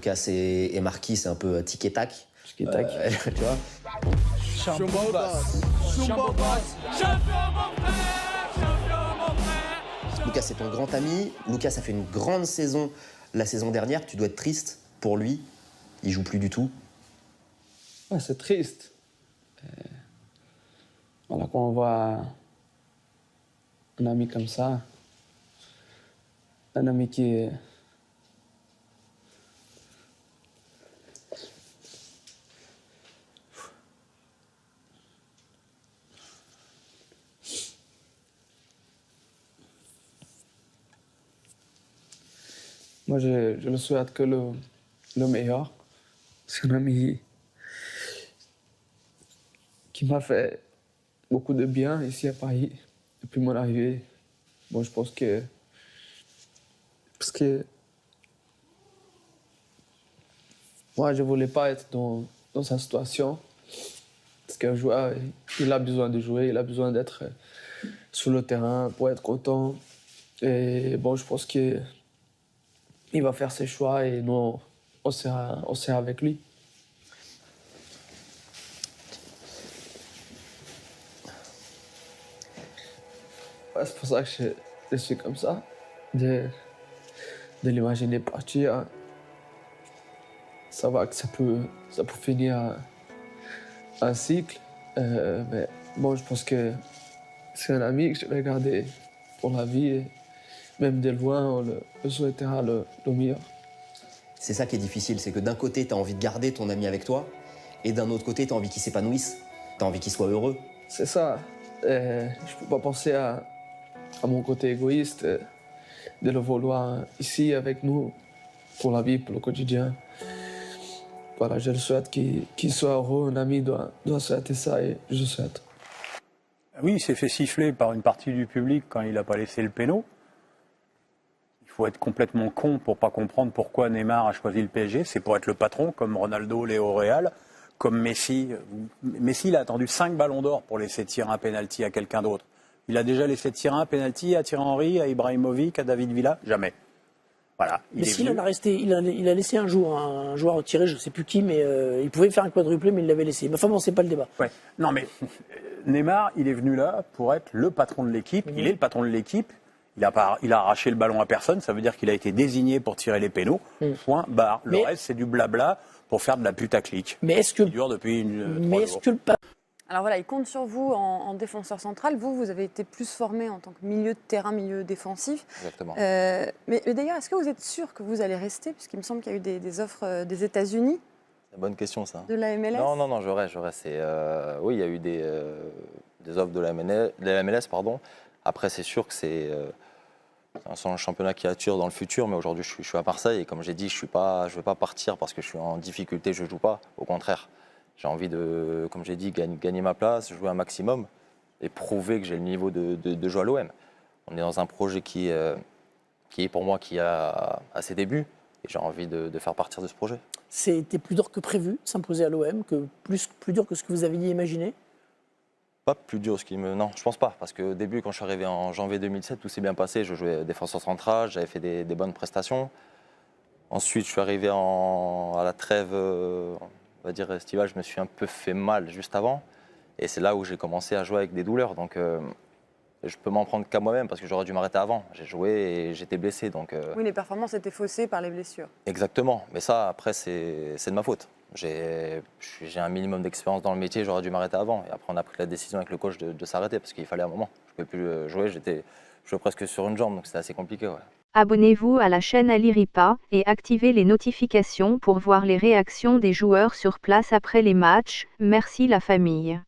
Lucas et Marquis, c'est un peu tic et tac. Tic et tac. Tu vois. Champion boss. Champion boss. Champion mon frère. Champion mon frère. Lucas, c'est ton grand ami. Lucas a fait une grande saison la saison dernière. Tu dois être triste pour lui. Il joue plus du tout. Ouais, c'est triste. Voilà, quand on voit un ami comme ça, un ami qui est... Moi, je le souhaite que le meilleur. C'est un ami qui m'a fait beaucoup de bien ici à Paris depuis mon arrivée. Bon, je pense que... Parce que... Moi, je ne voulais pas être dans sa situation. Parce qu'un joueur, il a besoin de jouer, il a besoin d'être sur le terrain pour être content. Et bon, je pense qu'il va faire ses choix et nous, on sera avec lui. Ouais, c'est pour ça que je suis comme ça, de l'imaginer partir. Ça va que ça peut finir un cycle, mais bon, je pense que c'est un ami que je vais garder pour la vie. Et même de loin, on le souhaitera le meilleur. C'est ça qui est difficile, c'est que d'un côté, tu as envie de garder ton ami avec toi, et d'un autre côté, tu as envie qu'il s'épanouisse, tu as envie qu'il soit heureux. C'est ça. Je ne peux pas penser à mon côté égoïste, de le vouloir ici avec nous, pour la vie, pour le quotidien. Voilà, je le souhaite qu'il soit heureux. Un ami doit souhaiter ça et je le souhaite. Oui, il s'est fait siffler par une partie du public quand il n'a pas laissé le péno. Il faut être complètement con pour pas comprendre pourquoi Neymar a choisi le PSG. C'est pour être le patron, comme Ronaldo l'est au Real, comme Messi. Messi, il a attendu 5 ballons d'or pour laisser tirer un penalty à quelqu'un d'autre. Il a déjà laissé tirer un penalty à Thierry Henry, à Ibrahimovic, à David Villa. Jamais. Voilà. Messi, il a laissé un joueur tiré, je ne sais plus qui, mais il pouvait faire un quadruplé, mais il l'avait laissé. Mais enfin bon, c'est pas le débat. Ouais. Non, mais Neymar, il est venu là pour être le patron de l'équipe. Il est le patron de l'équipe. Il a arraché le ballon à personne. Ça veut dire qu'il a été désigné pour tirer les pénaux. Point, barre. Le reste, c'est du blabla pour faire de la putaclic. Mais est-ce que... Qui dure depuis 3 jours. Alors voilà, il compte sur vous en défenseur central. Vous avez été plus formé en tant que milieu de terrain, milieu défensif. Exactement. Mais d'ailleurs, est-ce que vous êtes sûr que vous allez rester? Puisqu'il me semble qu'il y a eu des offres des États-Unis. C'est une bonne question, ça. De la MLS? Non, je reste. Oui, il y a eu des offres de la MLS, pardon. Après, c'est sûr que c'est un championnat qui attire dans le futur, mais aujourd'hui, je suis à Marseille et comme j'ai dit, je ne veux pas partir parce que je suis en difficulté, je ne joue pas. Au contraire. J'ai envie de, comme j'ai dit, gagner ma place, jouer un maximum et prouver que j'ai le niveau de jouer à l'OM. On est dans un projet qui est pour moi qui a ses débuts et j'ai envie de faire partir de ce projet. C'était plus dur que prévu, s'imposer à l'OM, plus dur que ce que vous aviez imaginé? Pas plus dur, non, je pense pas. Parce qu'au début, quand je suis arrivé en janvier 2007, tout s'est bien passé. Je jouais défenseur central, j'avais fait des bonnes prestations. Ensuite, je suis arrivé à la trêve... on va dire estivale, je me suis un peu fait mal juste avant. Et c'est là où j'ai commencé à jouer avec des douleurs. Donc je peux m'en prendre qu'à moi-même parce que j'aurais dû m'arrêter avant. J'ai joué et j'étais blessé. Donc, Oui, les performances étaient faussées par les blessures. Exactement. Mais ça, après, c'est de ma faute. J'ai un minimum d'expérience dans le métier, j'aurais dû m'arrêter avant. Et après, on a pris la décision avec le coach de s'arrêter parce qu'il fallait un moment. Je ne pouvais plus jouer, je jouais presque sur une jambe. Donc c'était assez compliqué. Ouais. Abonnez-vous à la chaîne Ali Ripa et activez les notifications pour voir les réactions des joueurs sur place après les matchs. Merci la famille.